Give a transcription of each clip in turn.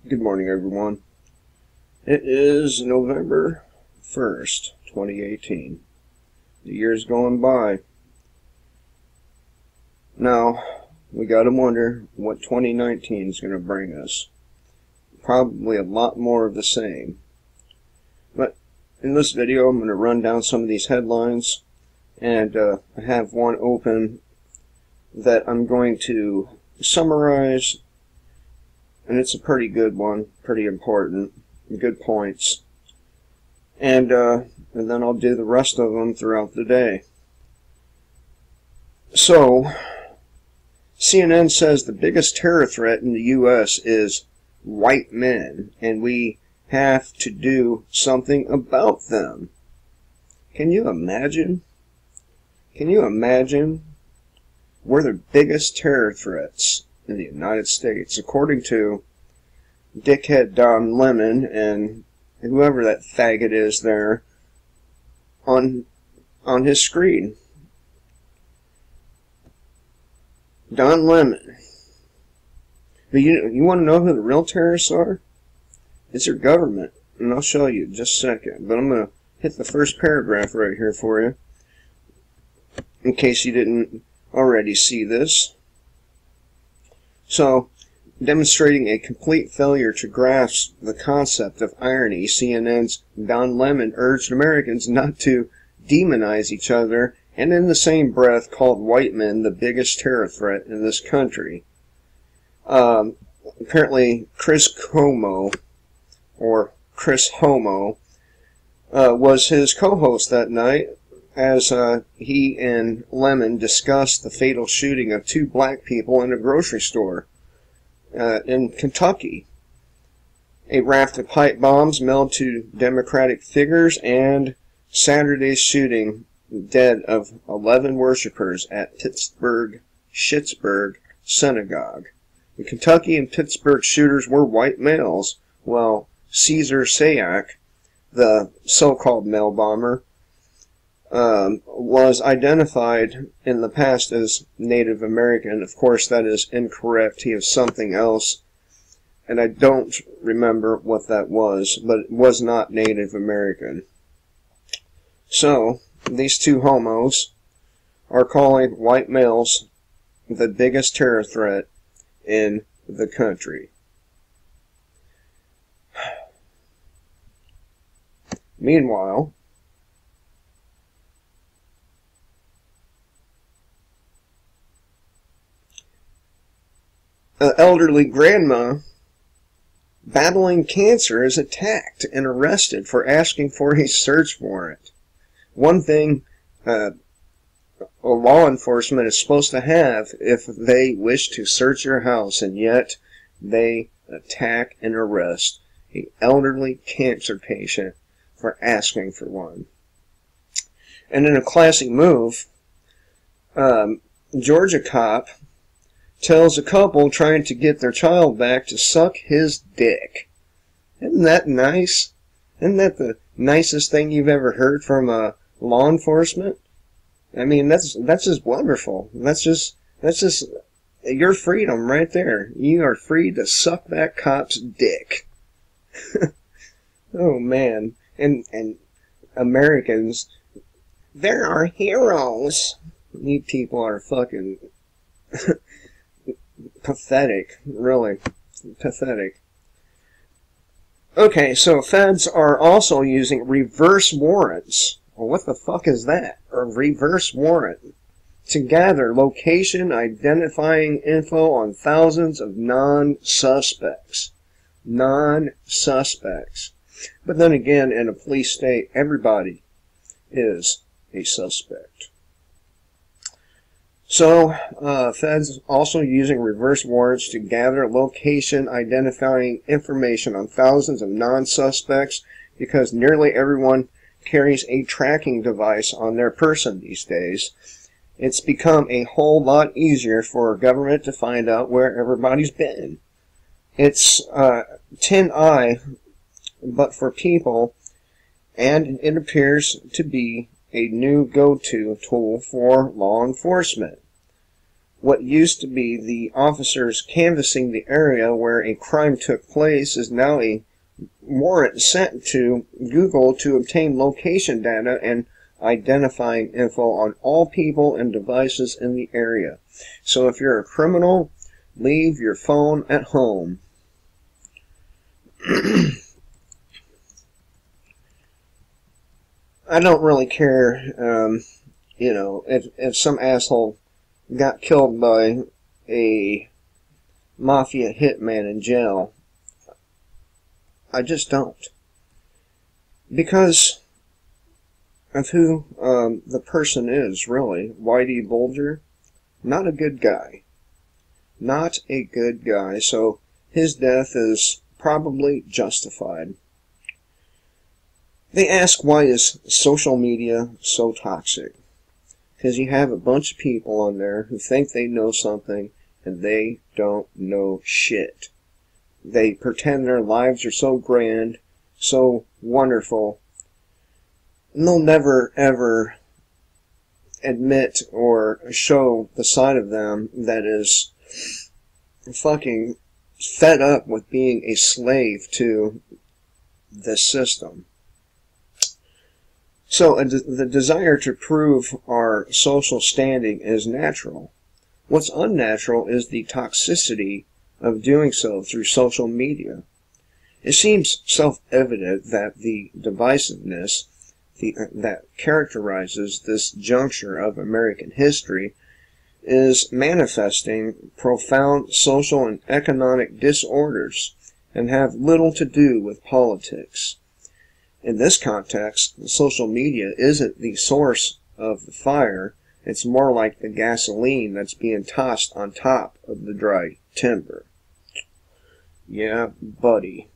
Good morning, everyone. It is November 1st, 2018. The year's going by. Now, we gotta wonder what 2019 is gonna bring us. Probably a lot more of the same. But in this video, I'm gonna run down some of these headlines, and I have one open that I'm going to summarize. And it's a pretty good one, pretty important, good points. And then I'll do the rest of them throughout the day. So, CNN says the biggest terror threat in the U.S. is white men, and we have to do something about them. Can you imagine? Can you imagine? We're the biggest terror threats in the United States, according to dickhead Don Lemon and whoever that faggot is there on his screen. Don Lemon. But you want to know who the real terrorists are? It's your government, and I'll show you in just a second. But I'm going to hit the first paragraph right here for you, in case you didn't already see this. So, demonstrating a complete failure to grasp the concept of irony, CNN's Don Lemon urged Americans not to demonize each other and in the same breath called white men the biggest terror threat in this country. Apparently, Chris Cuomo, or Chris Homo, was his co-host that night as he and Lemon discussed the fatal shooting of two black people in a grocery store in Kentucky. A raft of pipe bombs mailed to Democratic figures, and Saturday's shooting dead of 11 worshippers at Pittsburgh Synagogue. The Kentucky and Pittsburgh shooters were white males, while Caesar Sayak, the so-called male bomber, was identified in the past as Native American. Of course, that is incorrect. He is something else, and I don't remember what that was, but it was not Native American. So, these two homos are calling white males the biggest terror threat in the country. Meanwhile, an elderly grandma battling cancer is attacked and arrested for asking for a search warrant. One thing a law enforcement is supposed to have if they wish to search your house, and yet they attack and arrest an elderly cancer patient for asking for one. And in a classy move, Georgia cop tells a couple trying to get their child back to suck his dick. Isn't that nice? Isn't that the nicest thing you've ever heard from law enforcement? I mean, that's just wonderful. That's just your freedom right there. You are free to suck that cop's dick. Oh man. And Americans, they're our heroes. You people are fucking pathetic, really. Pathetic. Okay, so feds are also using reverse warrants. Well, what the fuck is that? A reverse warrant. To gather location identifying info on thousands of non-suspects. Non-suspects. But then again, in a police state, everybody is a suspect. So, feds also using reverse warrants to gather location identifying information on thousands of non-suspects, because nearly everyone carries a tracking device on their person these days. It's become a whole lot easier for government to find out where everybody's been. It's tin eye, but for people, and it appears to be a new go-to tool for law enforcement. What used to be the officers canvassing the area where a crime took place is now a warrant sent to Google to obtain location data and identifying info on all people and devices in the area. So if you're a criminal, leave your phone at home. I don't really care, if some asshole got killed by a mafia hitman in jail. I just don't. Because of who the person is, really. Whitey Bulger, not a good guy. Not a good guy, so his death is probably justified. They ask, why is social media so toxic? Because you have a bunch of people on there who think they know something, and they don't know shit. They pretend their lives are so grand, so wonderful, and they'll never, ever admit or show the side of them that is fucking fed up with being a slave to this system. So the desire to prove our social standing is natural. What's unnatural is the toxicity of doing so through social media. It seems self-evident that the divisiveness that characterizes this juncture of American history is manifesting profound social and economic disorders and have little to do with politics. In this context, social media isn't the source of the fire. It's more like the gasoline that's being tossed on top of the dry timber. Yeah, buddy.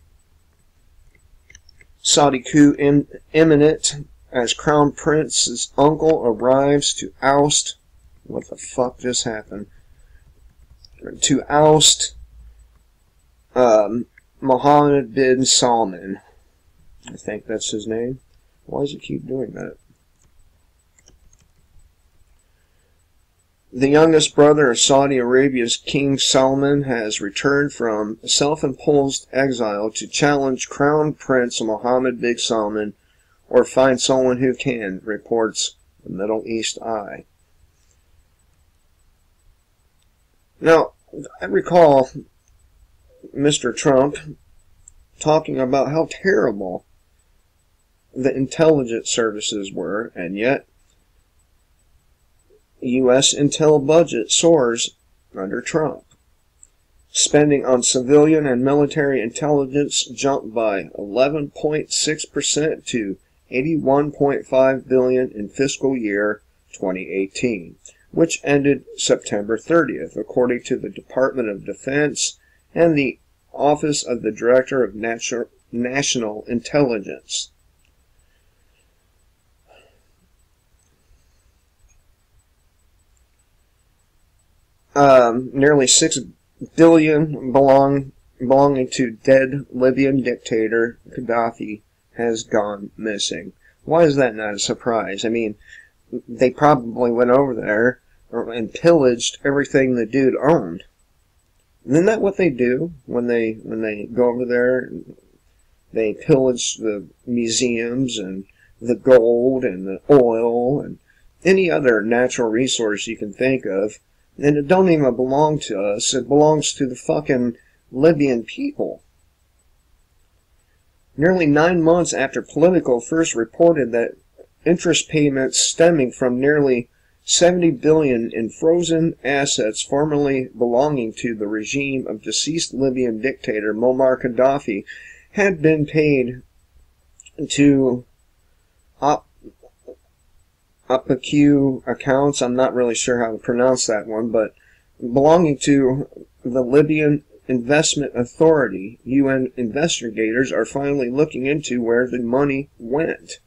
Saudi coup imminent as Crown Prince's uncle arrives to oust... What the fuck just happened? To oust Mohammed bin Salman. I think that's his name. Why does it keep doing that? The youngest brother of Saudi Arabia's King Salman has returned from self-imposed exile to challenge Crown Prince Mohammed bin Salman, or find someone who can, reports the Middle East Eye. Now, I recall Mr. Trump talking about how terrible the intelligence services were, and yet U.S. intel budget soars under Trump. Spending on civilian and military intelligence jumped by 11.6% to $81.5 billion in fiscal year 2018, which ended September 30th, according to the Department of Defense and the Office of the Director of National Intelligence. Nearly $6 billion belonging to dead Libyan dictator Gaddafi has gone missing. Why is that not a surprise? I mean, they probably went over there and pillaged everything the dude owned. Isn't that what they do when they go over there? They pillage the museums and the gold and the oil and any other natural resource you can think of. And it don't even belong to us. It belongs to the fucking Libyan people. Nearly 9 months after Politico first reported that interest payments stemming from nearly $70 billion in frozen assets formerly belonging to the regime of deceased Libyan dictator Muammar Gaddafi had been paid to Upaq accounts, I'm not really sure how to pronounce that one, but belonging to the Libyan Investment Authority. UN investigators are finally looking into where the money went.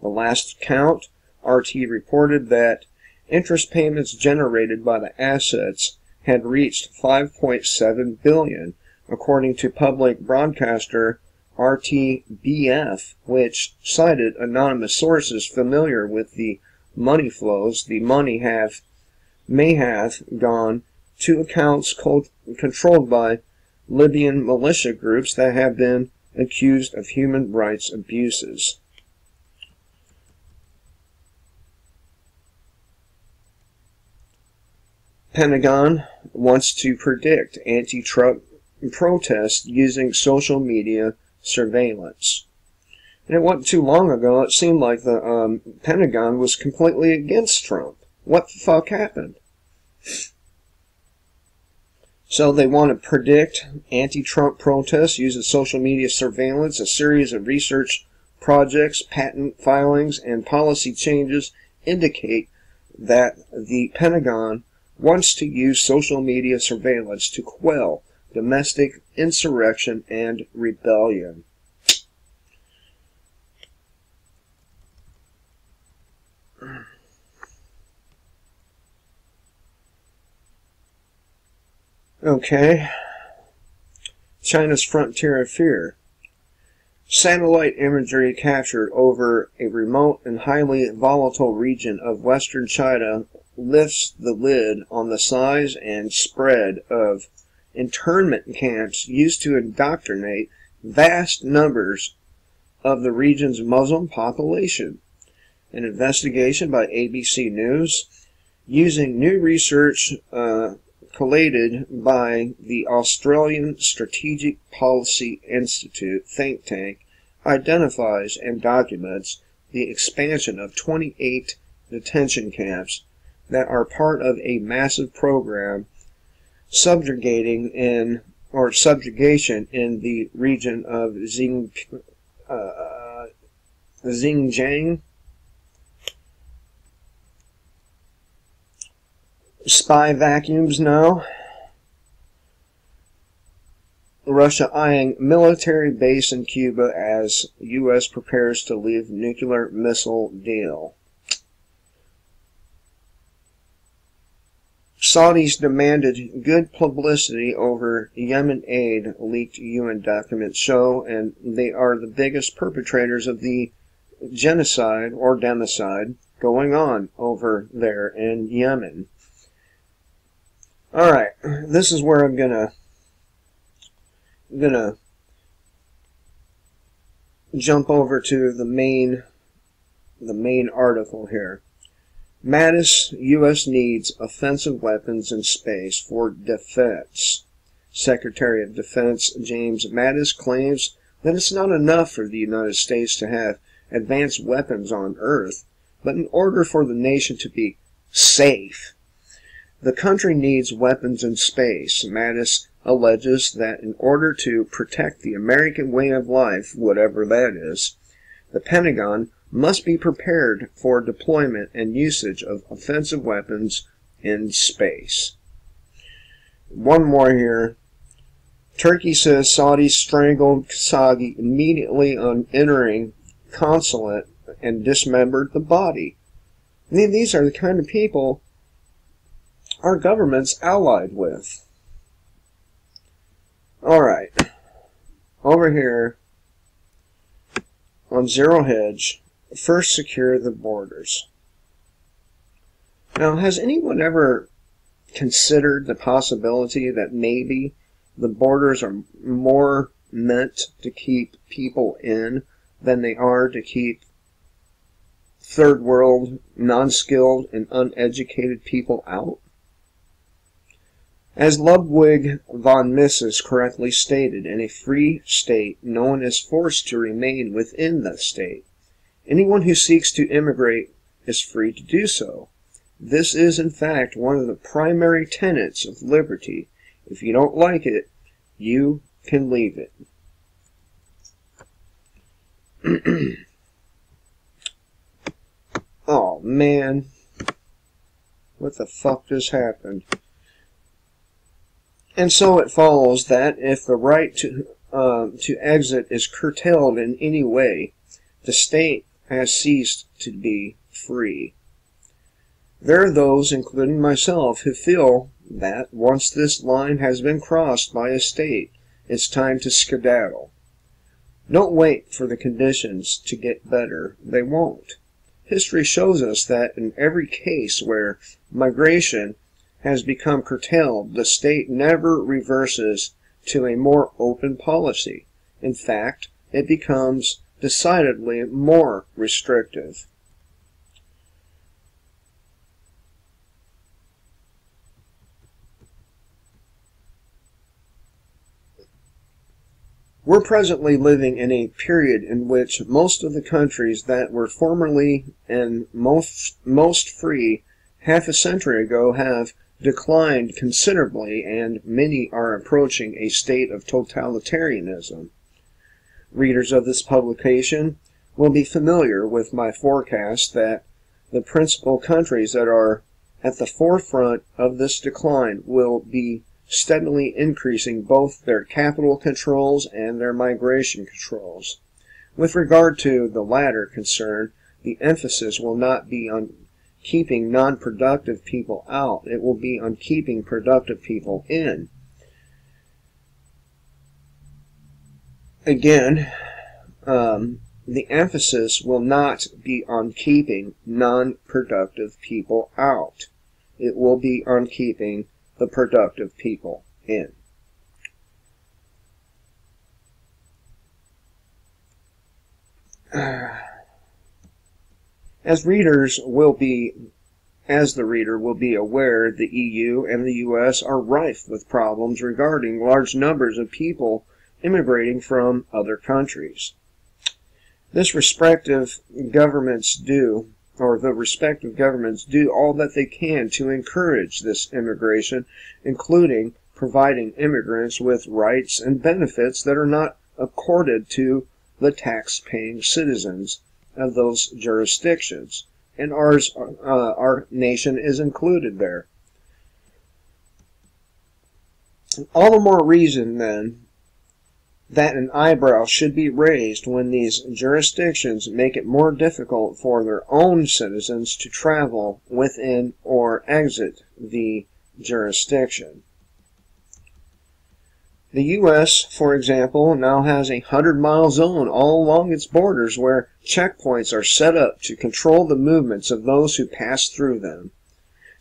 The last count, RT reported that interest payments generated by the assets had reached $5.7 billion, according to public broadcaster RTBF, which cited anonymous sources familiar with the money flows. The money may have gone two accounts controlled by Libyan militia groups that have been accused of human rights abuses. Pentagon wants to predict anti-Trump protests using social media surveillance. And it wasn't too long ago, it seemed like the Pentagon was completely against Trump. What the fuck happened? So they want to predict anti-Trump protests using social media surveillance. A series of research projects, patent filings, and policy changes indicate that the Pentagon wants to use social media surveillance to quell domestic insurrection and rebellion. Okay. China's frontier of fear. Satellite imagery captured over a remote and highly volatile region of western China lifts the lid on the size and spread of internment camps used to indoctrinate vast numbers of the region's Muslim population. An investigation by ABC News, using new research collated by the Australian Strategic Policy Institute think tank, identifies and documents the expansion of 28 detention camps that are part of a massive program subjugation in the region of Xinjiang. Spy vacuums now. Russia eyeing military base in Cuba as U.S. prepares to leave nuclear missile deal. Saudis demanded good publicity over Yemen aid, leaked UN documents show, and they are the biggest perpetrators of the genocide or democide going on over there in Yemen. Alright, this is where I'm gonna jump over to the main article here. Mattis, U.S. needs offensive weapons in space for defense. Secretary of Defense James Mattis claims that it's not enough for the United States to have advanced weapons on Earth, but in order for the nation to be safe, the country needs weapons in space. Mattis alleges that in order to protect the American way of life, whatever that is, the Pentagon must be prepared for deployment and usage of offensive weapons in space. One more here. Turkey says Saudis strangled Khashoggi immediately on entering consulate and dismembered the body. I mean, these are the kind of people our government's allied with. Alright. Over here on Zero Hedge, first secure the borders. Now, has anyone ever considered the possibility that maybe the borders are more meant to keep people in than they are to keep third world, non-skilled, and uneducated people out? As Ludwig von Mises correctly stated, in a free state, no one is forced to remain within the state. Anyone who seeks to immigrate is free to do so. This is, in fact, one of the primary tenets of liberty. If you don't like it, you can leave it. Oh, man. What the fuck just happened? And so it follows that if the right to exit is curtailed in any way, the state has ceased to be free. There are those, including myself, who feel that once this line has been crossed by a state, it's time to skedaddle. Don't wait for the conditions to get better. They won't. History shows us that in every case where migration has become curtailed, the state never reverses to a more open policy. In fact, it becomes decidedly more restrictive. We're presently living in a period in which most of the countries that were formerly and most free half a century ago have declined considerably, and many are approaching a state of totalitarianism. Readers of this publication will be familiar with my forecast that the principal countries that are at the forefront of this decline will be steadily increasing both their capital controls and their migration controls. With regard to the latter concern, the emphasis will not be on keeping non-productive people out. It will be on keeping productive people in. Again, the emphasis will not be on keeping non-productive people out. It will be on keeping the productive people in. As the reader will be aware, the EU and the US are rife with problems regarding large numbers of people immigrating from other countries. The respective governments do all that they can to encourage this immigration, including providing immigrants with rights and benefits that are not accorded to the tax-paying citizens of those jurisdictions, and our nation is included there. All the more reason, then, that an eyebrow should be raised when these jurisdictions make it more difficult for their own citizens to travel within or exit the jurisdiction. The U.S., for example, now has a 100-mile zone all along its borders where checkpoints are set up to control the movements of those who pass through them.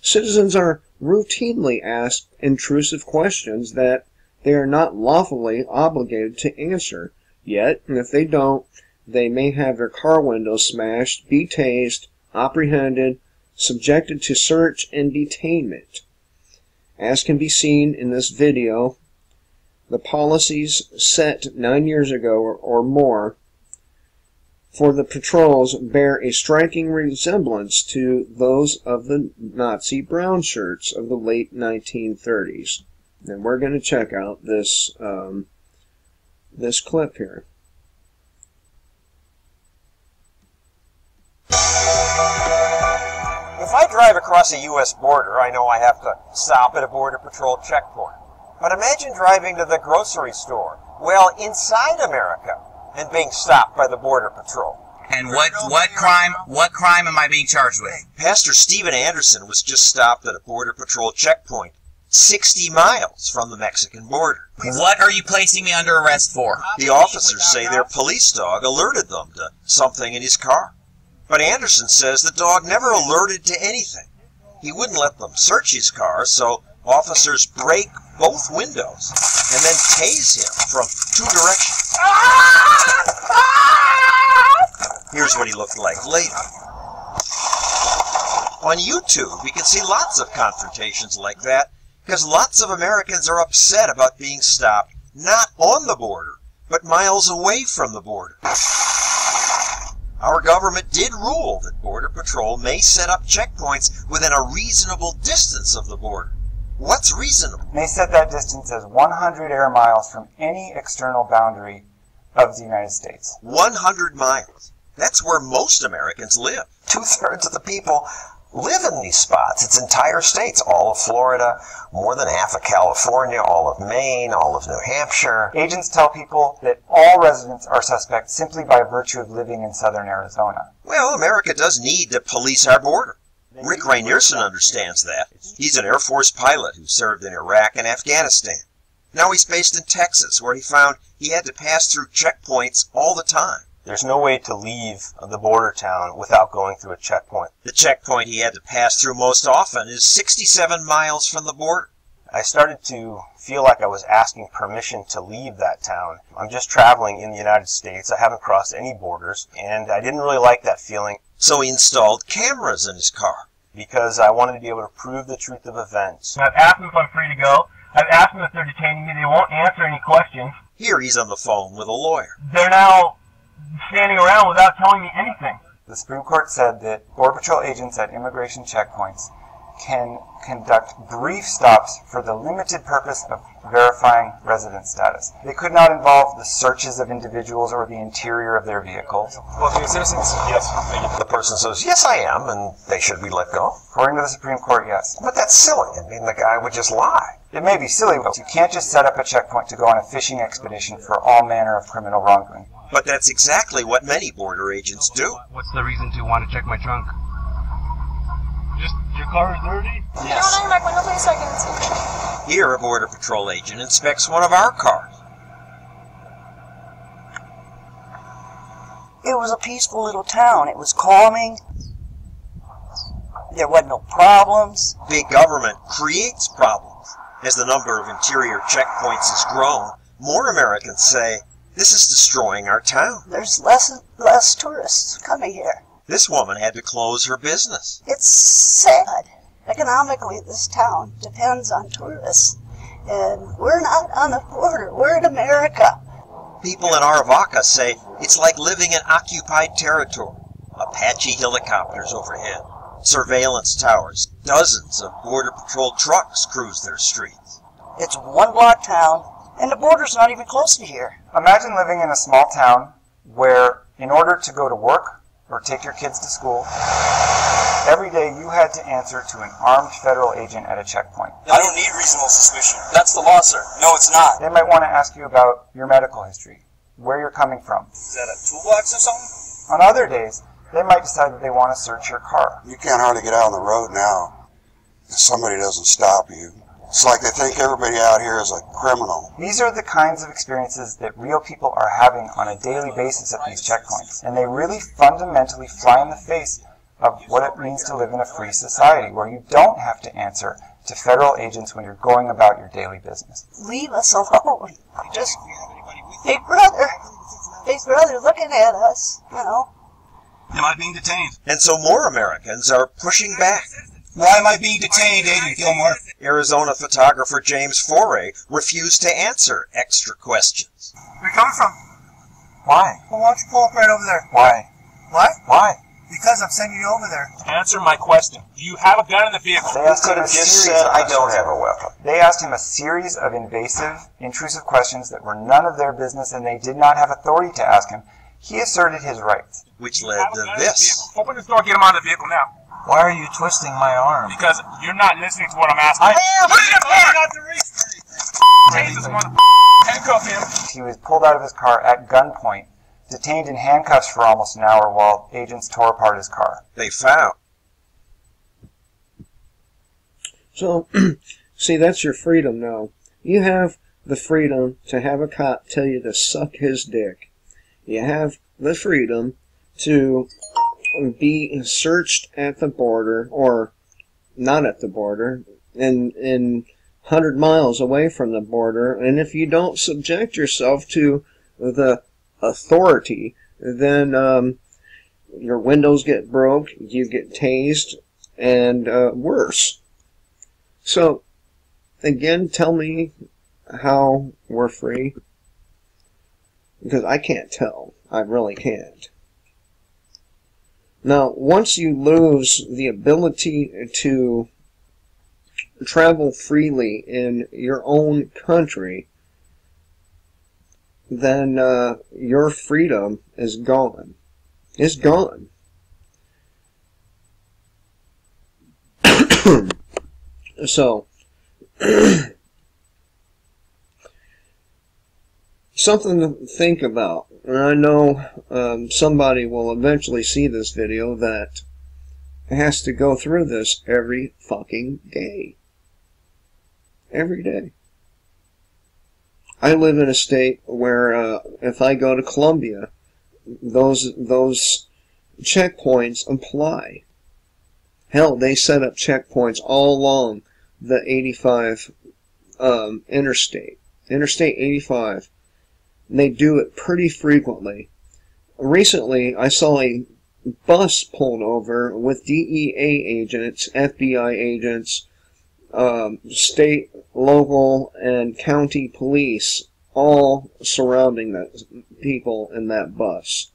Citizens are routinely asked intrusive questions that they are not lawfully obligated to answer, yet, if they don't, they may have their car windows smashed, be tased, apprehended, subjected to search and detainment. As can be seen in this video, the policies set 9 years ago or more for the patrols bear a striking resemblance to those of the Nazi brown shirts of the late 1930s. And we're going to check out this this clip here. If I drive across a U.S. border, I know I have to stop at a Border Patrol checkpoint. But imagine driving to the grocery store, well, inside America, and being stopped by the Border Patrol. And what crime am I being charged with? Pastor Steven Anderson was just stopped at a Border Patrol checkpoint 60 miles from the Mexican border. What are you placing me under arrest for? The officers say their police dog alerted them to something in his car. But Anderson says the dog never alerted to anything. He wouldn't let them search his car, so officers break both windows and then tase him from 2 directions. Here's what he looked like later. On YouTube, we can see lots of confrontations like that, because lots of Americans are upset about being stopped, not on the border, but miles away from the border. Our government did rule that Border Patrol may set up checkpoints within a reasonable distance of the border. What's reasonable? They set that distance as 100 air miles from any external boundary of the United States. 100 miles. That's where most Americans live. 2/3 of the people live in these spots. It's entire states, all of Florida, more than half of California, all of Maine, all of New Hampshire. Agents tell people that all residents are suspect simply by virtue of living in southern Arizona. Well, America does need to police our border. Rick Raynerson understands that. He's an Air Force pilot who served in Iraq and Afghanistan. Now he's based in Texas, where he found he had to pass through checkpoints all the time. There's no way to leave the border town without going through a checkpoint. The checkpoint he had to pass through most often is 67 miles from the border. I started to feel like I was asking permission to leave that town. I'm just traveling in the United States. I haven't crossed any borders, and I didn't really like that feeling. So he installed cameras in his car. Because I wanted to be able to prove the truth of events. I've asked them if I'm free to go. I've asked them if they're detaining me. They won't answer any questions. Here he's on the phone with a lawyer. They're now standing around without telling me anything. The Supreme Court said that Border Patrol agents at immigration checkpoints can conduct brief stops for the limited purpose of verifying resident status. They could not involve the searches of individuals or the interior of their vehicles. Well, the citizens, yes. The person says, yes, I am, and they should be let go. According to the Supreme Court, yes. But that's silly. I mean, the guy would just lie. It may be silly, but you can't just set up a checkpoint to go on a fishing expedition for all manner of criminal wrongdoing. But that's exactly what many border agents do. What's the reason to want to check my trunk? Just, your car is dirty? Yes. Here, a Border Patrol agent inspects one of our cars. It was a peaceful little town. It was calming. There wasn't no problems. Big government creates problems. As the number of interior checkpoints has grown, more Americans say, this is destroying our town. There's less and less tourists coming here. This woman had to close her business. It's sad. Economically, this town depends on tourists. And we're not on the border. We're in America. People in Aravaca say it's like living in occupied territory. Apache helicopters overhead, surveillance towers, dozens of Border Patrol trucks cruise their streets. It's a one-block town, and the border's not even close to here. Imagine living in a small town where, in order to go to work or take your kids to school, every day you had to answer to an armed federal agent at a checkpoint. I don't need reasonable suspicion. That's the law, sir. No, it's not. They might want to ask you about your medical history, where you're coming from. Is that a toolbox or something? On other days, they might decide that they want to search your car. You can't hardly get out on the road now if somebody doesn't stop you. It's like they think everybody out here is a criminal. These are the kinds of experiences that real people are having on a daily basis at these checkpoints. And they really fundamentally fly in the face of what it means to live in a free society, where you don't have to answer to federal agents when you're going about your daily business. Leave us alone. Just, big brother looking at us, you know. Am I being detained? And so more Americans are pushing back. Why am I being detained, Agent Gilmore? Arizona photographer James Foray refused to answer extra questions. Where you coming from? Why? Well, why don't you pull up right over there? Why? What? Why? Because I'm sending you over there. Answer my question. Do you have a gun in the vehicle? They asked Could him a have just series said, of I don't questions. have a weapon. They asked him a series of invasive, intrusive questions that were none of their business and they did not have authority to ask him. He asserted his rights. Which led to this. Open this door, get him out of the vehicle now. Why are you twisting my arm? Because you're not listening to what I'm asking. I am! Put it in the not to reach. Tase this mother. Handcuff him. He was pulled out of his car at gunpoint, detained in handcuffs for almost an hour while agents tore apart his car. They found. So, see, that's your freedom now. You have the freedom to have a cop tell you to suck his dick. You have the freedom to be searched at the border, or not at the border, and 100 miles away from the border, and if you don't subject yourself to the authority, then your windows get broke, you get tased, and worse. So, again, tell me how we're free, because I can't tell. I really can't. Now, once you lose the ability to travel freely in your own country, then your freedom is gone. It's gone. So, something to think about. And I know somebody will eventually see this video that has to go through this every fucking day. Every day. I live in a state where if I go to Colombia, those checkpoints apply. Hell, they set up checkpoints all along the 85 interstate. Interstate 85. They do it pretty frequently. Recently, I saw a bus pulled over with DEA agents, FBI agents, state, local, and county police all surrounding the people in that bus.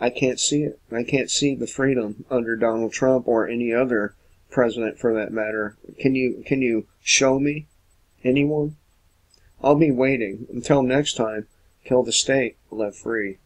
I can't see it. I can't see the freedom under Donald Trump or any other president for that matter. Can you show me anyone? I'll be waiting until next time. Kill the state, let free.